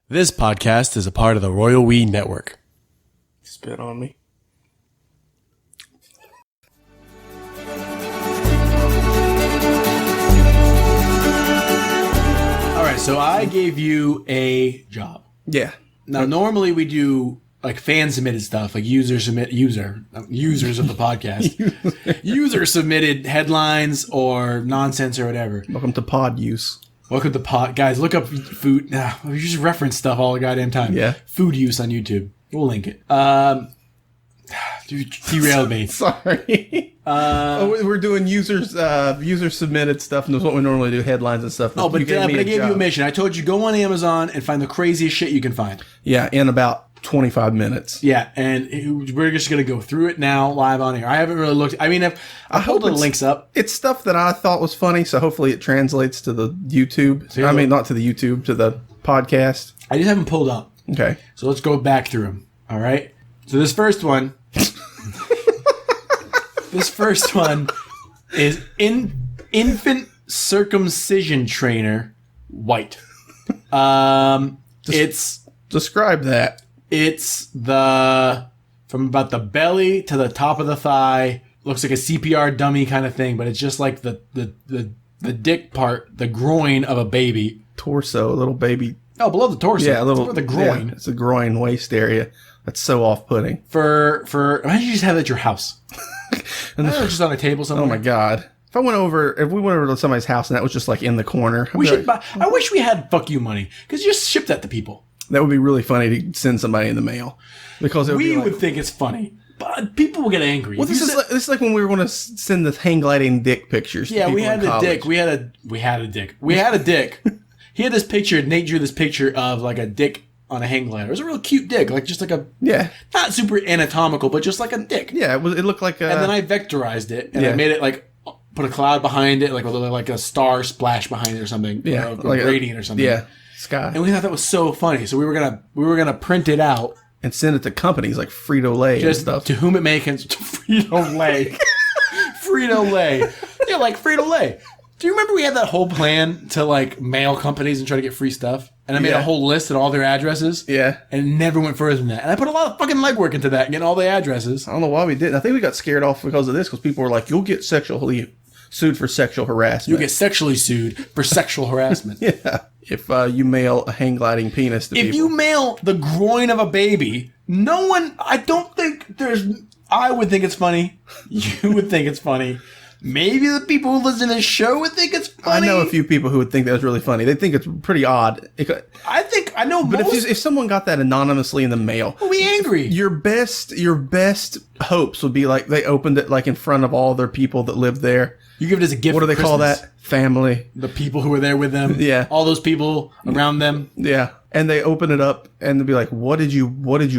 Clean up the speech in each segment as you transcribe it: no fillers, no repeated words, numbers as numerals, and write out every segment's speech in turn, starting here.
This podcast is a part of the Royal We Network. Spit on me. All right, so I gave you a job. Yeah. Now, normally we do like fan submitted stuff, like users of the podcast. User submitted headlines or nonsense or whatever. Welcome to pod use. Welcome to pod. Guys, look up food. We just reference stuff all the goddamn time. Yeah. Food use on YouTube. We'll link it. You derailed me. Sorry. We're doing user submitted stuff, and that's what we normally do, headlines and stuff. But I gave you a mission. I told you go on Amazon and find the craziest shit you can find. Yeah, in about 25 minutes. Yeah, and we're just going to go through it now live on here. I haven't really looked. I mean, I hold the links up. It's stuff that I thought was funny, so hopefully it translates to the YouTube. So not to the YouTube, to the podcast. I just haven't pulled up. Okay. So let's go back through them. All right. So this first one. Is infant circumcision trainer white. Describe that. It's from about the belly to the top of the thigh. Looks like a CPR dummy kind of thing, but it's just like the dick part, the groin of a baby. Torso, little baby. Oh, below the torso. Yeah, the groin. Yeah, it's the groin waist area. That's so off-putting. Imagine you just have it at your house. And just on a table somewhere. Oh my god! If we went over to somebody's house and that was just like in the corner, I wish we had fuck you money because you just ship that to people. That would be really funny to send somebody in the mail because we would think it's funny, but people will get angry. Well, this is like when we were going to send the hang gliding dick pictures. Yeah, we had a dick. We had a dick. He had this picture. Nate drew this picture of like a dick on a hang glider. It was a real cute dick, like just like a not super anatomical, but just like a dick. Yeah, it looked like a... And then I vectorized it, and I made it like put a cloud behind it, like a star splash behind it or something. Yeah, or a gradient or something. Yeah, sky. And we thought that was so funny, so we were gonna print it out and send it to companies like Frito-Lay and stuff. To whom it may concern. Frito-Lay, Frito-Lay. Yeah, like Frito-Lay. Do you remember we had that whole plan to like mail companies and try to get free stuff? And I made a whole list of all their addresses. Yeah. And it never went further than that. And I put a lot of fucking legwork into that and getting all the addresses. I don't know why we didn't. I think we got scared off because of this, because people were like, you'll get sexually sued for sexual harassment. You'll get sexually sued for sexual harassment. Yeah. If you mail a hang gliding penis to people. If you mail the groin of a baby, no one, I would think it's funny. You would think it's funny. Maybe the people who listen to this show would think it's funny. I know a few people who would think that was really funny. They think it's pretty odd. I know, but if someone got that anonymously in the mail, we'll be angry. Your best hopes would be like they opened it like in front of all their people that lived there. You give it as a gift. What do they call that? Family. The people who were there with them. Yeah. All those people around them. Yeah. And they open it up and they'd be like, "What did you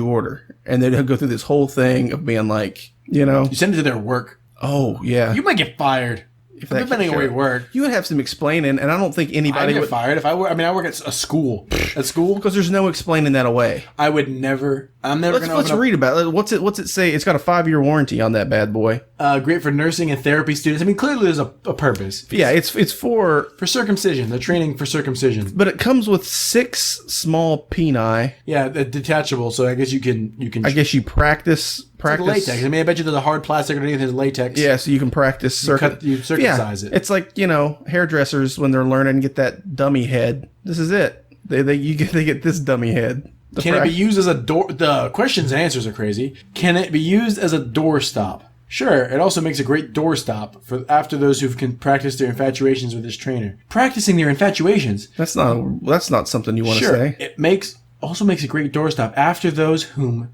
order?" And they'd go through this whole thing of being like, you send it to their work. Oh, yeah. You might get fired. Depending on where you work. You would have some explaining, and I don't think anybody would get fired if I work. I work at a school. At school? Because there's no explaining that away. I would never. I'm never going to Let's read about it. What's it say? It's got a 5-year warranty on that bad boy. Great for nursing and therapy students. I mean, clearly there's a purpose. Yeah, it's for circumcision. They're training for circumcision. But it comes with 6 small peni. Yeah, detachable. So I guess you can. I guess you practice. Like latex. I mean, I bet you there's a hard plastic underneath his latex. Yeah, so you can practice. You circumcise it. It's like hairdressers when they're learning to get that dummy head. This is it. They get this dummy head. Can it be used as a door? The questions and answers are crazy. Can it be used as a doorstop? Sure. It also makes a great doorstop for after those who can practice their infatuations with this trainer. Practicing their infatuations. That's not something you want to say. It also makes a great doorstop after those whom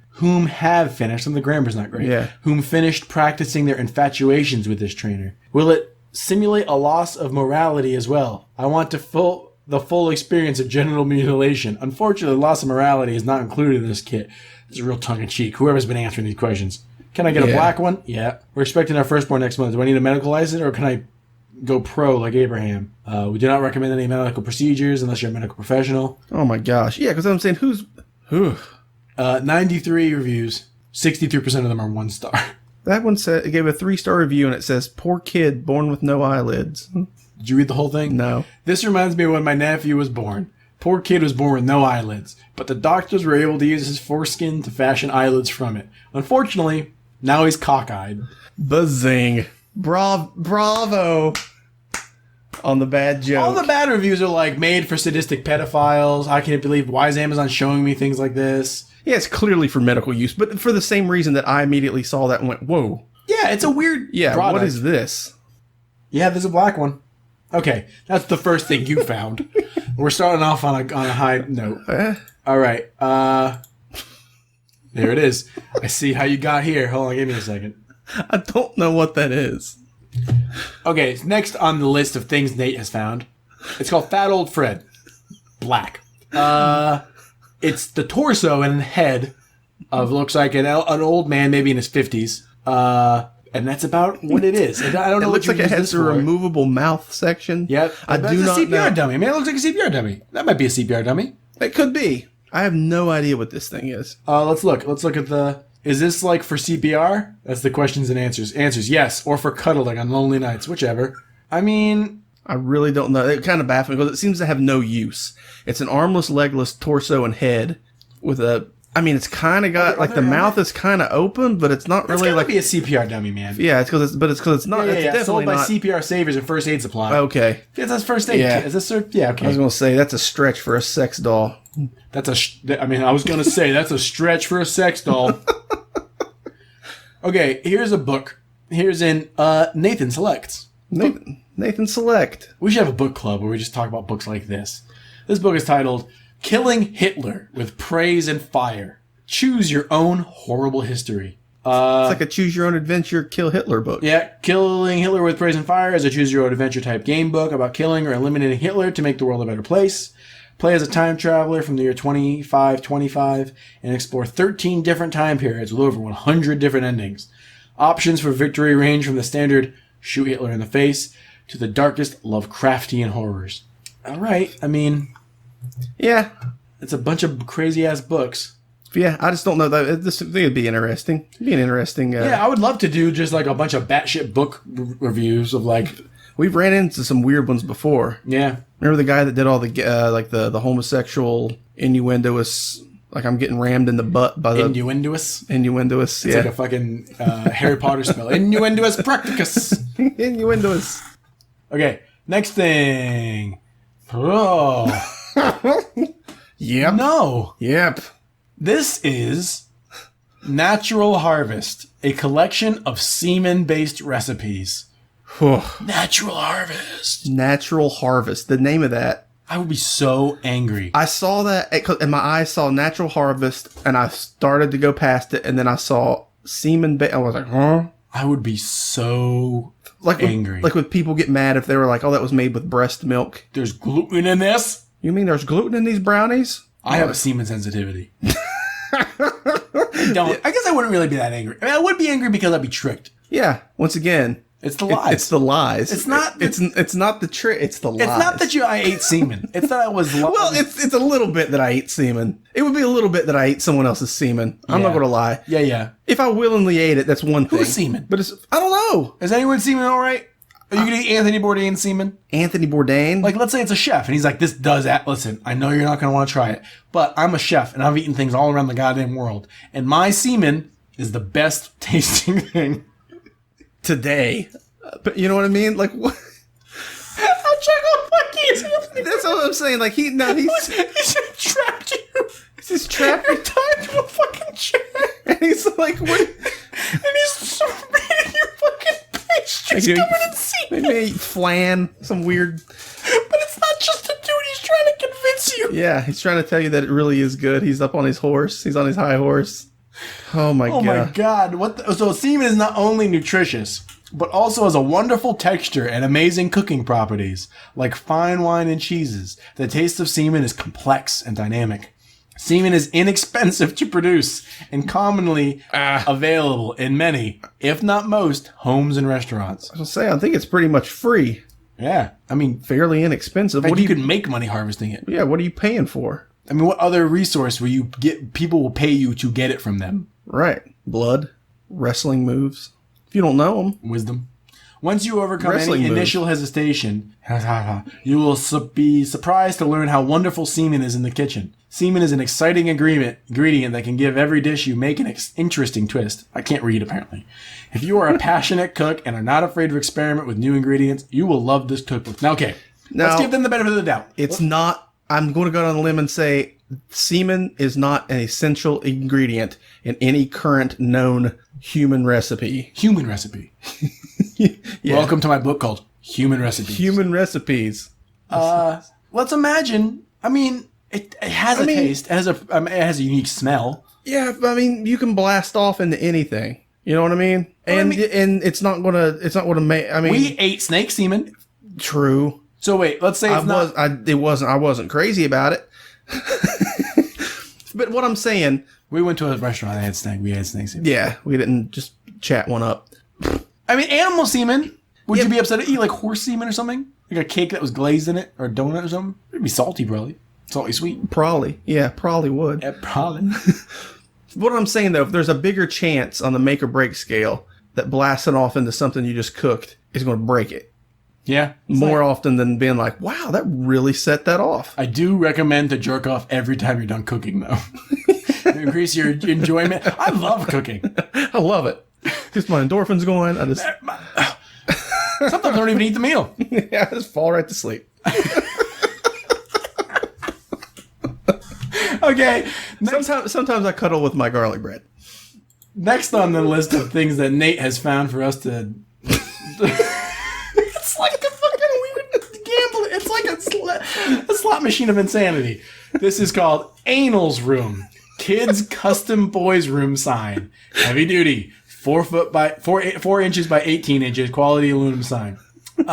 have finished, and the grammar's not great, whom finished practicing their infatuations with this trainer. Will it simulate a loss of morality as well? I want the full experience of genital mutilation. Unfortunately, loss of morality is not included in this kit. It's a real tongue-in-cheek. Whoever's been answering these questions. Can I get a black one? Yeah. We're expecting our firstborn next month. Do I need a medical license, or can I go pro like Abraham? We do not recommend any medical procedures unless you're a medical professional. Oh my gosh. Yeah, because I'm saying who? 93 reviews. 63% of them are 1 star. That one said it gave a 3-star review and it says, "Poor kid born with no eyelids." Did you read the whole thing? No. This reminds me of when my nephew was born. Poor kid was born with no eyelids, but the doctors were able to use his foreskin to fashion eyelids from it. Unfortunately, now he's cockeyed. Bazing. Bravo. On the bad joke. All the bad reviews are like, made for sadistic pedophiles. I can't believe, why is Amazon showing me things like this? Yeah, it's clearly for medical use, but for the same reason that I immediately saw that and went, whoa. Yeah, it's a weird product. What is this? Yeah, there's a black one. Okay, that's the first thing you found. We're starting off on a high note. All right. There it is. I see how you got here. Hold on, give me a second. I don't know what that is. Okay, next on the list of things Nate has found. It's called Fat Old Fred. Black. It's the torso and head of, looks like an old man, maybe in his 50s. And that's about what it is. I don't know. It looks like it has a removable mouth section. Yep. I do not know. CPR dummy. Man, it looks like a CPR dummy. That might be a CPR dummy. It could be. I have no idea what this thing is. Let's look. Let's look at the... Is this like for CPR? That's the questions and answers. Answers, yes. Or for cuddling on lonely nights. Whichever. I mean... I really don't know. It kind of baffles me because it seems to have no use. It's an armless, legless torso and head with a... I mean, it's kind of got... Like, the mouth is kind of open, but it's not really like... It's gotta be a CPR dummy, man. Yeah, it's because it's not... Yeah, it's definitely sold by not... CPR Savers and First Aid Supply. Okay. Yeah, that's first aid. Yeah. Is this yeah, okay. I was going to say, that's a stretch for a sex doll. That's I was going to say, that's a stretch for a sex doll. Okay, here's a book. Here's in Nathan Selects. Nathan Select. We should have a book club where we just talk about books like this. This book is titled Killing Hitler with Praise and Fire. Choose your own horrible history. It's like a choose your own adventure kill Hitler book. Yeah, Killing Hitler with Praise and Fire is a choose your own adventure type game book about killing or eliminating Hitler to make the world a better place. Play as a time traveler from the year 2525 and explore 13 different time periods with over 100 different endings. Options for victory range from the standard shoot Hitler in the face to the darkest Lovecraftian horrors. All right, I mean... Yeah. It's a bunch of crazy-ass books. Yeah, I just don't know. This would be interesting. It'd be an interesting... Yeah, I would love to do just like a bunch of batshit book reviews of like... We've ran into some weird ones before. Yeah. Remember the guy that did all the the homosexual innuendoous, like I'm getting rammed in the butt by the... Innuendoous? Innuendoous, It's like a fucking Harry Potter spell. Innuendoous practicus. Innuendoous. Okay, next thing. Oh. Yep. No. Yep. This is Natural Harvest, a collection of semen-based recipes. Natural Harvest. Natural Harvest. The name of that. I would be so angry. I saw that, and my eyes saw Natural Harvest, and I started to go past it, and then I saw semen. I was like, huh? I would be so angry. Like when people get mad if they were like, oh, that was made with breast milk. There's gluten in this? You mean there's gluten in these brownies? I have a semen sensitivity. I guess I wouldn't really be that angry. I mean, I would be angry because I'd be tricked. Yeah. Once again, it's the lies. It's the lies. It's not. It's not the trick. It's the lies. It's not that I ate semen. It's that I was. Well, it's a little bit that I ate semen. It would be a little bit that I ate someone else's semen. I'm not going to lie. Yeah. If I willingly ate it, that's one thing. Who's semen? But I don't know. Is anyone's semen all right? Are you going to eat Anthony Bourdain's semen? Anthony Bourdain? Like, let's say it's a chef, and he's like, this does that. Listen, I know you're not going to want to try it, but I'm a chef, and I've eaten things all around the goddamn world. And my semen is the best tasting thing. Today. But you know what I mean? Like, what? I'll check on Bucky's. That's what I'm saying. Like, he's trapped you. He's trapped you tied to a fucking chair. And he's like, what? And he's reading your fucking pastries covered in semen. Maybe flan, some weird. But it's not just a dude. He's trying to convince you. Yeah, he's trying to tell you that it really is good. He's up on his horse. He's on his high horse. Oh my god. So semen is not only nutritious, but also has a wonderful texture and amazing cooking properties, like fine wine and cheeses. The taste of semen is complex and dynamic. Semen is inexpensive to produce and commonly available in many, if not most, homes and restaurants. I was gonna say, I think it's pretty much free. Yeah, I mean, fairly inexpensive. What you could make money harvesting it. Yeah, what are you paying for? I mean, what other resource will you get? People will pay you to get it from them. Right. Blood, wrestling moves. If you don't know them. Wisdom. Once you overcome any initial hesitation, you will be surprised to learn how wonderful semen is in the kitchen. Semen is an exciting ingredient that can give every dish you make an interesting twist. I can't read, apparently. If you are a passionate cook and are not afraid to experiment with new ingredients, you will love this cookbook. Now, let's give them the benefit of the doubt. It's not... I'm going to go on a limb and say semen is not an essential ingredient in any current known human recipe. Human recipe. Yeah. Welcome to my book called Human Recipes. Human Recipes. Let's imagine... I mean... It has a taste. It has a unique smell. Yeah, I mean, you can blast off into anything. You know what I mean? And it's not gonna make. I mean, we ate snake semen. True. So wait, let's say I wasn't crazy about it. But what I'm saying, we went to a restaurant. We had snake semen. Yeah, we didn't just chat one up. I mean, animal semen. Would you be upset to eat like horse semen or something? Like a cake that was glazed in it or a donut or something? It'd be salty, probably. Salty sweet. Probably. Yeah, probably would. Yeah, probably. What I'm saying, though, if there's a bigger chance on the make or break scale that blasting off into something you just cooked is going to break it. Yeah. More often than being like, wow, that really set that off. I do recommend to jerk off every time you're done cooking, though. Increase your enjoyment. I love cooking. I love it. Just my endorphins going. Sometimes I don't even eat the meal. Yeah, I just fall right to sleep. Okay. Sometimes I cuddle with my garlic bread. Next on the list of things that Nate has found for us to... It's like a fucking weird gamble. It's like a slot machine of insanity. This is called Anal's Room. Kids Custom Boys Room sign. Heavy duty. 4 inches by 18 inches. Quality aluminum sign. You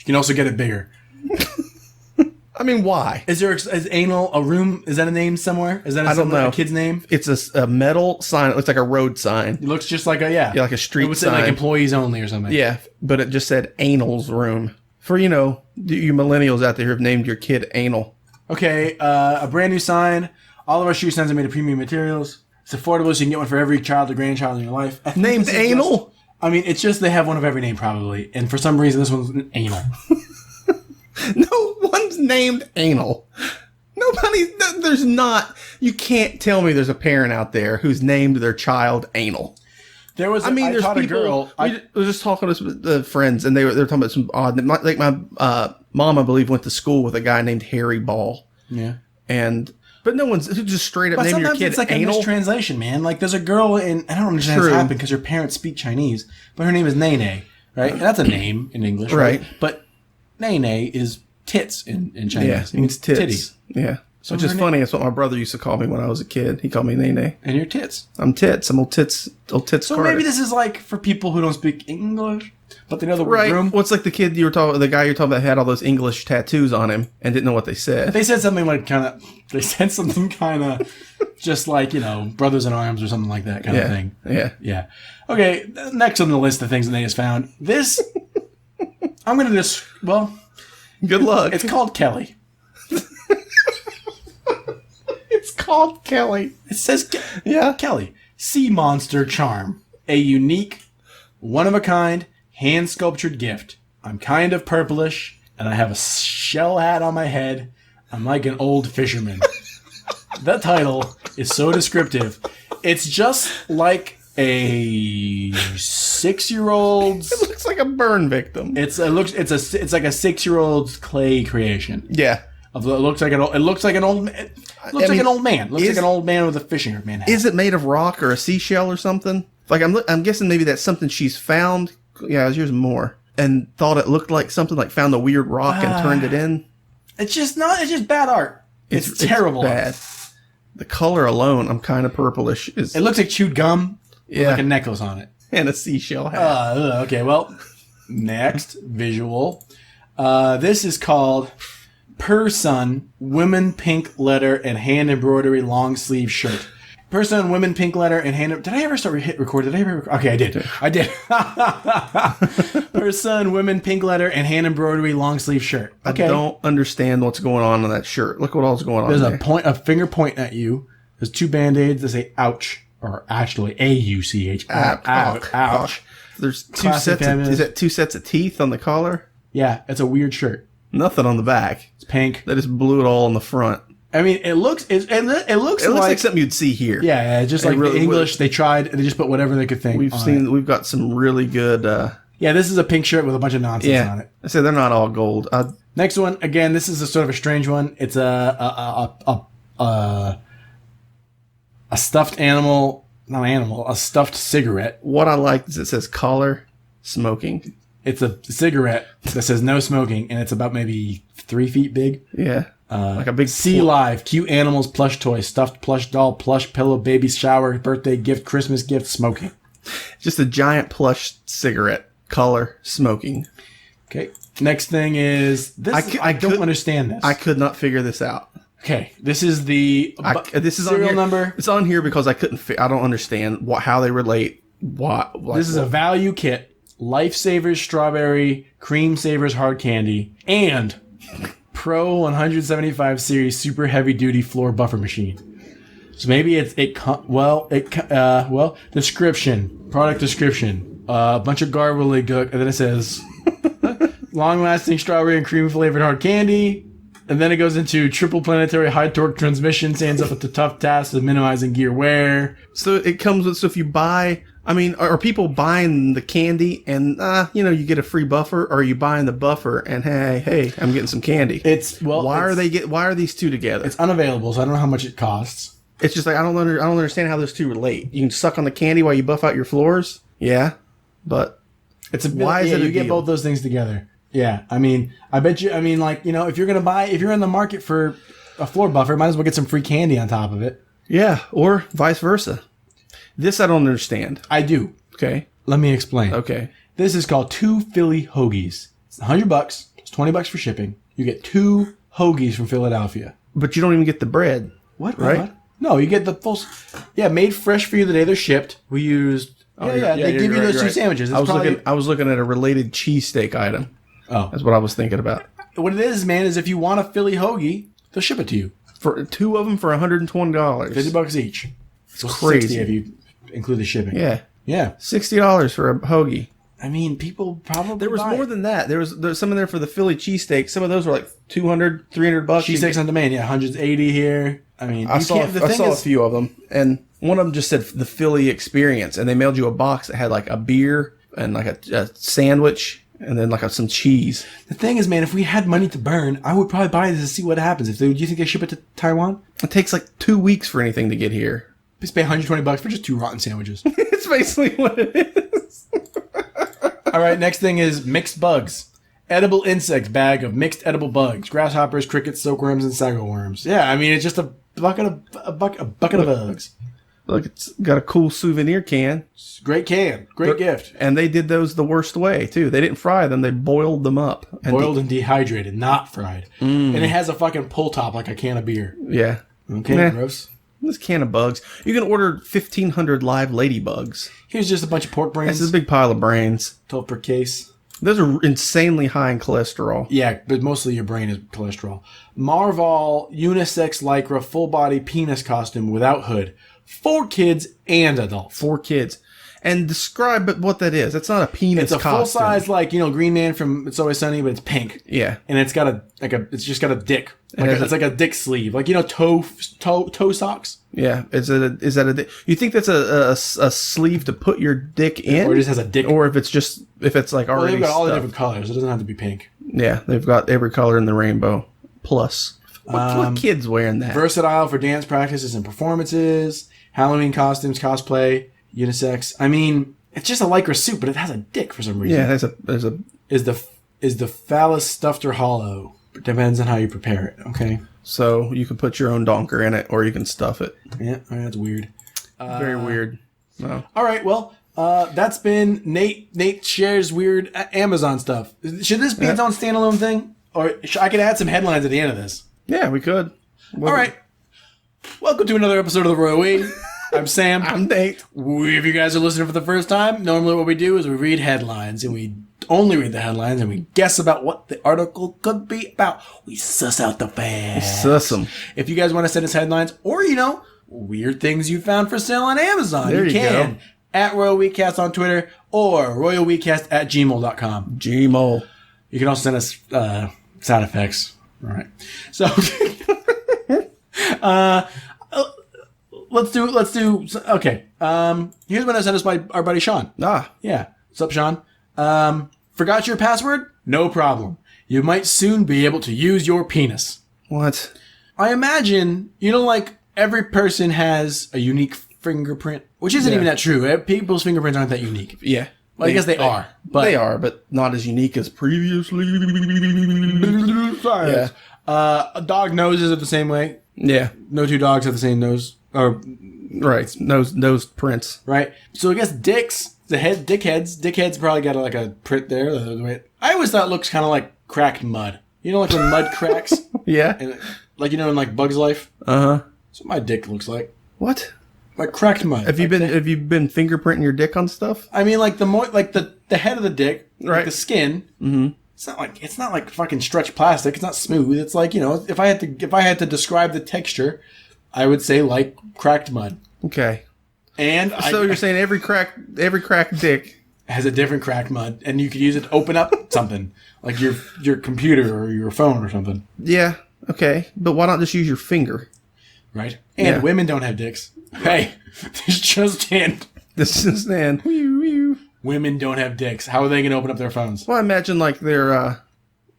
can also get it bigger. I mean, why? Is Anal a room? Is that a name somewhere? Is that a kid's name? It's a metal sign. It looks like a road sign. It looks just like like a street sign. It would say like employees only or something. Yeah, but it just said Anal's Room. For, you millennials out there who have named your kid Anal. Okay, a brand new sign. All of our shoe signs are made of premium materials. It's affordable, so you can get one for every child or grandchild in your life. Named Anal? It's just they have one of every name probably. And for some reason, this one's Anal. No one's named Anal. There's not. You can't tell me there's a parent out there who's named their child Anal. There was. There's people. A girl. I was just talking to friends, and they were talking about some odd. Like my mom, I believe, went to school with a guy named Harry Ball. Yeah. But no one's just straight up naming your kid it's like Anal. A mistranslation, man. Like there's a girl in. I don't understand this happened because her parents speak Chinese, but her name is Nene, right? And that's a name in English, right? But Nene is tits in Chinese. Yeah, it means tits. Titties. Yeah. So which is funny. That's what my brother used to call me when I was a kid. He called me Nene. And you're tits. I'm tits. I'm old tits. So Carter. Maybe this is like for people who don't speak English, but they know the word room. Well, it's like the kid the guy you're talking about had all those English tattoos on him and didn't know what they said. They said something like just like, brothers in arms or something like that kind of thing. Yeah. Yeah. Okay. Next on the list of things that they just found. This, I'm going to good luck. It's called Kelly. It's called Kelly. It says, Kelly. Sea Monster Charm. A unique, one-of-a-kind, hand-sculptured gift. I'm kind of purplish, and I have a shell hat on my head. I'm like an old fisherman. That title is so descriptive. It's just like a 6-year-old. It looks like a burn victim. It's like a 6-year-old's clay creation. Yeah. It looks like an old man. Looks like an old man with a fishing man hat. Is it made of rock or a seashell or something? Like I'm guessing maybe that's something she's found. Yeah, here's more. And thought it looked like something, like found a weird rock and turned it in. It's just bad art. It's terrible. It's bad. The color alone, I'm kind of purplish. It looks like chewed gum with like a necklace on it. And a seashell hat. Okay, well, next visual. This is called Per-Son Women Pink Letter and Hand Embroidery Long Sleeve Shirt. Per-Son Women Pink Letter and Hand... Did I ever start hit record? Okay, I did. Per-Son Women Pink Letter and Hand Embroidery Long Sleeve Shirt. Okay. I don't understand what's going on in that shirt. Look what all's going on There's there. a finger pointing at you. There's 2 Band-Aids that say ouch. Or actually, A-U-C-H. Ouch. There's two Classic sets. Is that 2 sets of teeth on the collar? Yeah, it's a weird shirt. Nothing on the back. It's pink. They just blew it all on the front. I mean, it looks like something you'd see here. Yeah, just like really, the English, they tried, they just put whatever they could think. We've got some really good. Yeah, this is a pink shirt with a bunch of nonsense on it. I said they're not all gold. Next one, again, this is a sort of a strange one. It's a stuffed animal, not animal, a stuffed cigarette. What I like is it says collar smoking. It's a cigarette that says no smoking, and it's about maybe 3 feet big. Yeah. Like a big Sea Live, cute animals, plush toy, stuffed plush doll, plush pillow, baby shower, birthday gift, Christmas gift, smoking. Just a giant plush cigarette, color, smoking. Okay. Next thing is this. I don't understand this. I could not figure this out. Okay, this is the this is serial on here. Number. It's on here because I couldn't. I don't understand how they relate. This is a value kit: Lifesavers Strawberry, Cream Savers Hard Candy, and Pro 175 Series Super Heavy Duty Floor Buffer Machine. So maybe description, product description, a bunch of garbly gook, and then it says long-lasting strawberry and cream flavored hard candy. And then it goes into triple planetary high torque transmission, stands up with the tough task of minimizing gear wear. So it comes with, so if you buy, I mean, are people buying the candy and, you get a free buffer, or are you buying the buffer and hey, I'm getting some candy? Why are these two together? It's unavailable, so I don't know how much it costs. It's just like, I don't understand how those two relate. You can suck on the candy while you buff out your floors. Yeah. But why is it you get both those things together? Yeah, I mean, I bet you, if you're in the market for a floor buffer, might as well get some free candy on top of it. Yeah, or vice versa. This I don't understand. I do. Okay. Let me explain. Okay. This is called 2 Philly Hoagies. It's $100. It's $20 for shipping. You get 2 hoagies from Philadelphia. But you don't even get the bread. What? Right? What? No, you get the full... Yeah, made fresh for you the day they're shipped. We used... they give you those 2 sandwiches. I was looking at a related cheesesteak item. Oh. That's what I was thinking about. What it is, man, is if you want a Philly hoagie, they'll ship it to you. For 2 of them for $120. $50 each. It's crazy. $60 if you include the shipping. Yeah. Yeah. $60 for a hoagie. I mean, people probably There was more than that. There was some in there for the Philly cheesesteak. Some of those were like $200, $300. Cheesesteaks on demand, yeah. 180 here. I mean, I saw a few of them. And one of them just said the Philly experience. And they mailed you a box that had like a beer and like a sandwich. And then like some cheese. The thing is, man, if we had money to burn, I would probably buy this to see what happens. Do you think they ship it to Taiwan? It takes like 2 weeks for anything to get here. Just pay $120 for just 2 rotten sandwiches. It's basically what it is. All right, next thing is mixed bugs. Edible insects bag of mixed edible bugs. Grasshoppers, crickets, silkworms, and sago worms. Yeah, I mean, it's just a bucket of bugs. Look, it's got a cool souvenir can. Great can. Great gift. And they did those the worst way, too. They didn't fry them. They boiled them up. Boiled and dehydrated, not fried. And it has a fucking pull top like a can of beer. Yeah. Okay, gross. This can of bugs. You can order 1,500 live ladybugs. Here's just a bunch of pork brains. This is a big pile of brains. 12 per case. Those are insanely high in cholesterol. Yeah, but mostly your brain is cholesterol. Marval unisex lycra full body penis costume without hood. 4 kids and adults. 4 kids. And describe what that is. It's not a penis costume. It's a full size, Green Man from It's Always Sunny, but it's pink. Yeah. And it's got it's just got a dick. It's like a dick sleeve. Toe socks? Yeah. Is that a dick? You think that's a sleeve to put your dick in? Or it just has a dick? Or if it's like already they've got all the stuffed. different colors. It doesn't have to be pink. Yeah. They've got every color in the rainbow. Plus. What kid's wearing that? Versatile for dance practices and performances. Halloween costumes, cosplay, unisex. I mean, it's just a lycra suit, but it has a dick for some reason. Yeah, there's a. Is the phallus stuffed or hollow? It depends on how you prepare it. Okay. So you can put your own donker in it, or you can stuff it. Yeah, that's weird. Very weird. No. All right. Well, that's been Nate. Nate shares weird Amazon stuff. Should this be its own standalone thing, or I could add some headlines at the end of this? Yeah, we could. All right. Welcome to another episode of The Royal We. I'm Sam. I'm Nate. If you guys are listening for the first time, normally what we do is we read headlines, and we only read the headlines, and we guess about what the article could be about. We suss out the facts. Suss them. If you guys want to send us headlines, or, weird things you found for sale on Amazon, you can. at RoyalWeekcast on Twitter, or RoyalWeekcast@gmail.com. Gmail. You can also send us sound effects. All right. So let's do. Okay. Here's one I sent us by our buddy Sean. Yeah. What's up, Sean? Forgot your password? No problem. You might soon be able to use your penis. What? I imagine, like every person has a unique fingerprint, which isn't even that true. People's fingerprints aren't that unique. Yeah. Well, I guess they are. But they are, but not as unique as previously. Yeah. Dog noses are the same way. Yeah. No two dogs have the same nose. Right. Nose prints. Right. So I guess dicks, dickheads probably got a print there. I always thought it looks kind of like cracked mud. Like when mud cracks? Yeah. And, in Bug's Life? Uh-huh. That's what my dick looks like. What? Like cracked mud. Have you been fingerprinting your dick on stuff? I mean, like the head of the dick, right? Like the skin. Mm-hmm. It's not like fucking stretched plastic. It's not smooth. It's like if I had to describe the texture, I would say like cracked mud. Okay. And so you're saying every cracked dick has a different cracked mud, and you could use it to open up something like your computer or your phone or something. Yeah. Okay. But why not just use your finger? Right. And women don't have dicks. Hey, this just in. Women don't have dicks. How are they going to open up their phones? Well, I imagine like they're,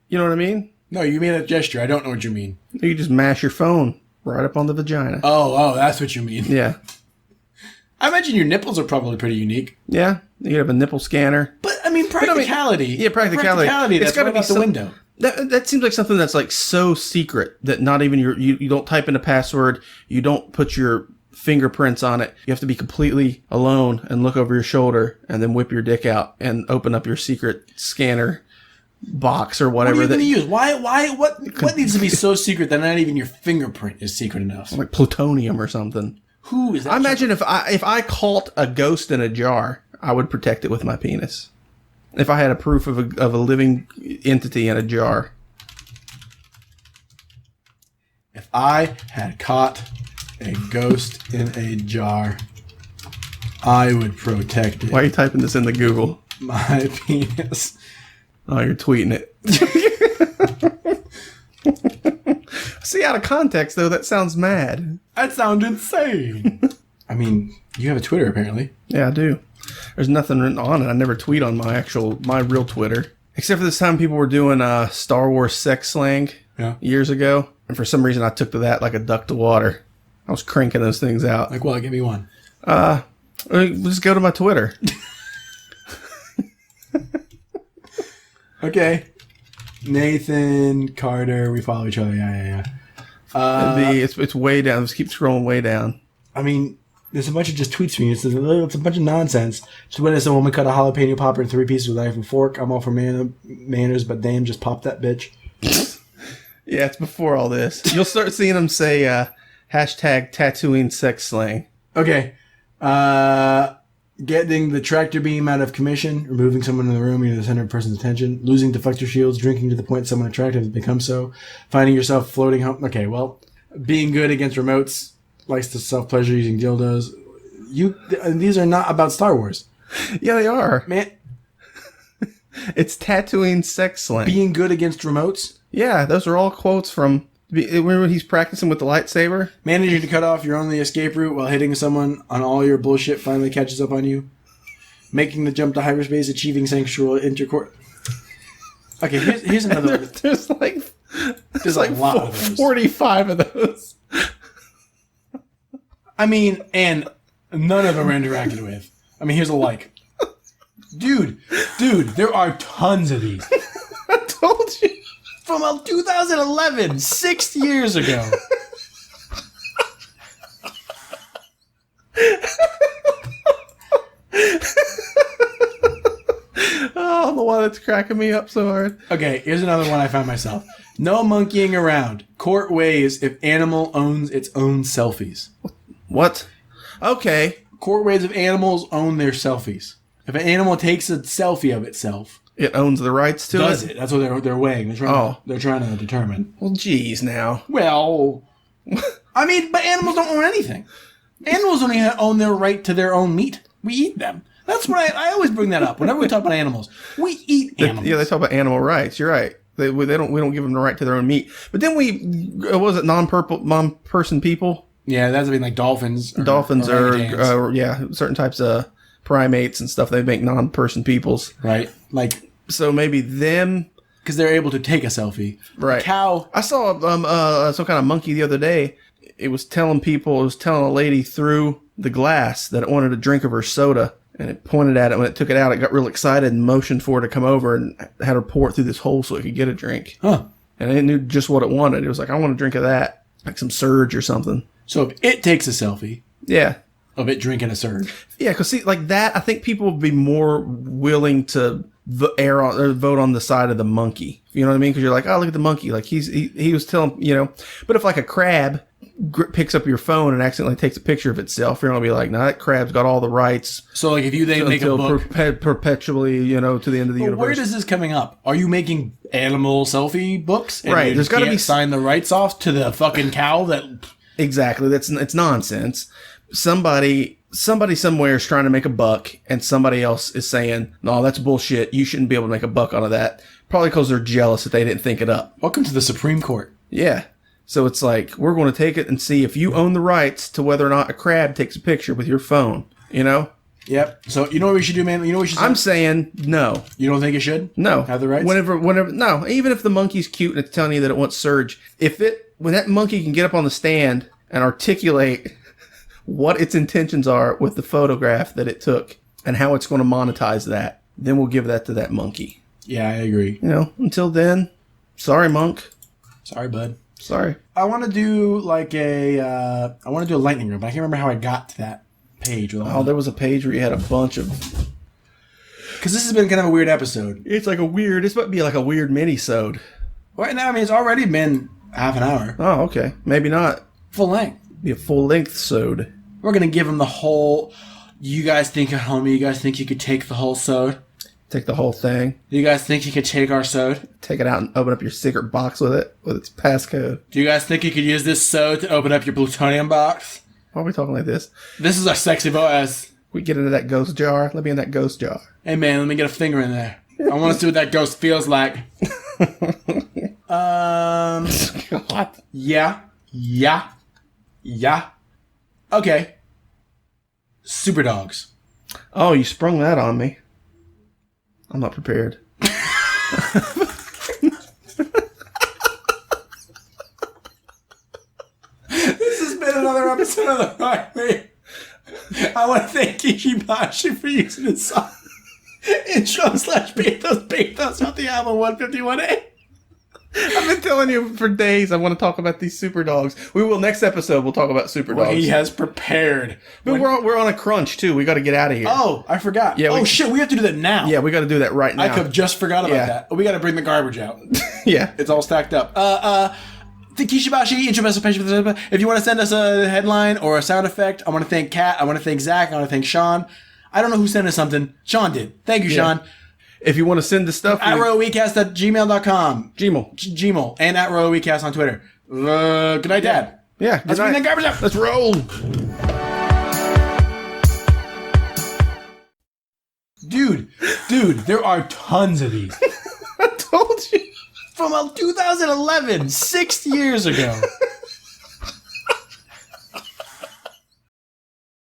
you know what I mean? No, you made a gesture. I don't know what you mean. You just mash your phone right up on the vagina. Oh, that's what you mean. Yeah. I imagine your nipples are probably pretty unique. Yeah. You have a nipple scanner. But, practicality. Practicality. That's got to be out the window. That seems like something that's like so secret that not even you don't type in a password. You don't put your fingerprints on it. You have to be completely alone and look over your shoulder and then whip your dick out and open up your secret scanner box or whatever. What are you going to use? What needs to be so secret that not even your fingerprint is secret enough? Like plutonium or something. Who is that? I imagine if I caught a ghost in a jar, I would protect it with my penis. If I had a proof of a living entity in a jar. If I had caught a ghost in a jar, I would protect it. Why are you typing this into Google? My penis. Oh, you're tweeting it. See, out of context, though, that sounds mad. That sounds insane. I mean, you have a Twitter, apparently. Yeah, I do. There's nothing written on it. I never tweet on my real Twitter. Except for this time people were doing Star Wars sex slang years ago. And for some reason I took to that like a duck to water. I was cranking those things out. Like what? Give me one. Just go to my Twitter. Okay. Nathan, Carter, we follow each other. Yeah. It's way down. Just keep scrolling way down. I mean, there's a bunch of just tweets from you. It's a bunch of nonsense. Just witnessed a woman cut a jalapeno popper in 3 pieces with a knife and fork. I'm all for manners, but damn, just pop that bitch. Yeah, it's before all this. You'll start seeing them say hashtag tattooing sex slang. Okay. Getting the tractor beam out of commission, removing someone in the room, you're the center of a person's attention, losing deflector shields, drinking to the point someone attractive has become so, finding yourself floating home. Okay, well, being good against remotes, likes to self-pleasure using dildos. These are not about Star Wars. Yeah, they are. Man. It's tattooing sex slang. Being good against remotes? Yeah, those are all quotes from... Remember when he's practicing with the lightsaber? Managing to cut off your only escape route while hitting someone on all your bullshit finally catches up on you. Making the jump to hyperspace, achieving sexual intercourse. Okay, here's another one. There's like a lot of those. 45 of those. I mean, and none of them are interacted with. I mean, here's a like. Dude, there are tons of these. I told you. From 2011, 6 years ago. Oh, the one that's cracking me up so hard. Okay, here's another one I found myself. No monkeying around. Court weighs if animal owns its own selfies. What? Okay. Court weighs if animals own their selfies. If an animal takes a selfie of itself, it owns the rights to does it? That's what they're weighing. They're trying to determine. Well, geez, now. Well, I mean, but animals don't own anything. Animals only own their right to their own meat. We eat them. That's what I always bring that up whenever we talk about animals. We eat animals. Yeah, they talk about animal rights. You're right. We don't give them the right to their own meat. But then was it non-person people? Yeah, that's like dolphins. Dolphins or certain types of primates and stuff. They make non-person peoples. Right. Like, so maybe them, because they're able to take a selfie. Right. A cow. I saw some kind of monkey the other day. It was telling a lady through the glass that it wanted a drink of her soda. And it pointed at it. When it took it out, it got real excited and motioned for it to come over and had her pour it through this hole so it could get a drink. Huh. And it knew just what it wanted. It was like, I want a drink of that. Like some Surge or something. So if it takes a selfie. Yeah. Of it drinking a Surge. Yeah, because see, like that, I think people would be more willing to vote on the side of the monkey. You know what I mean? Because you're like, oh, look at the monkey. Like he was telling, But if like a crab picks up your phone and accidentally takes a picture of itself, you're gonna be like, nah, that crab's got all the rights. So like if you make a book perpetually, to the end of the universe. Where does this coming up? Are you making animal selfie books? And right. There's got to be sign the rights off to the fucking cow that. Exactly. It's nonsense. Somebody somewhere is trying to make a buck, and somebody else is saying, no, that's bullshit. You shouldn't be able to make a buck out of that. Probably because they're jealous that they didn't think it up. Welcome to the Supreme Court. Yeah. So it's like, we're going to take it and see if you own the rights to whether or not a crab takes a picture with your phone, Yep. So you know what we should do, man? You know what we should say? I'm saying no. You don't think it should? No. Have the rights? Whenever, no. Even if the monkey's cute and it's telling you that it wants Surge, when that monkey can get up on the stand and articulate what its intentions are with the photograph that it took and how it's going to monetize that, then we'll give that to that monkey. Yeah, I agree. Until then, sorry, monk. Sorry, bud. Sorry. I want to do a lightning round, but I can't remember how I got to that page. There was a page where you had a bunch of... Because this has been kind of a weird episode. This might be like a weird mini-sode. Right now, it's already been half an hour. Oh, okay. Maybe not. Full length. Be a full-length sode. We're going to give them the whole... You guys think at home, you guys think you could take the whole sode? Take the whole thing. Do you guys think you could take our sode? Take it out and open up your secret box with its passcode. Do you guys think you could use this sode to open up your plutonium box? Why are we talking like this? This is our sexy voice. We get into that ghost jar. Let me in that ghost jar. Hey man, let me get a finger in there. I want to see what that ghost feels like. God. Yeah. Okay. Superdogs. Oh, you sprung that on me. I'm not prepared. This has been another episode of The Rock Me. I want to thank Kishibashi for using his song intro/pathos off the album 151A. I've been telling you for days I want to talk about these Superdogs. We will next episode. We'll talk about Superdogs. Well, he has prepared. But we're on a crunch too. We got to get out of here. Oh, I forgot. Yeah. Shit, we have to do that now. Yeah, we got to do that right now. I could have just forgot about that. We got to bring the garbage out. Yeah, it's all stacked up. The Kishibashi intro message. If you want to send us a headline or a sound effect, I want to thank Kat. I want to thank Zach. I want to thank Sean. I don't know who sent us something. Sean did. Thank you, Sean. If you want to send the stuff... At RoWeCast@gmail.com. Gmail. And at RoWeCast on Twitter. Good night, Dad. Yeah. Let's bring that garbage up. Let's roll. Dude, there are tons of these. I told you. From 2011, 6 years ago.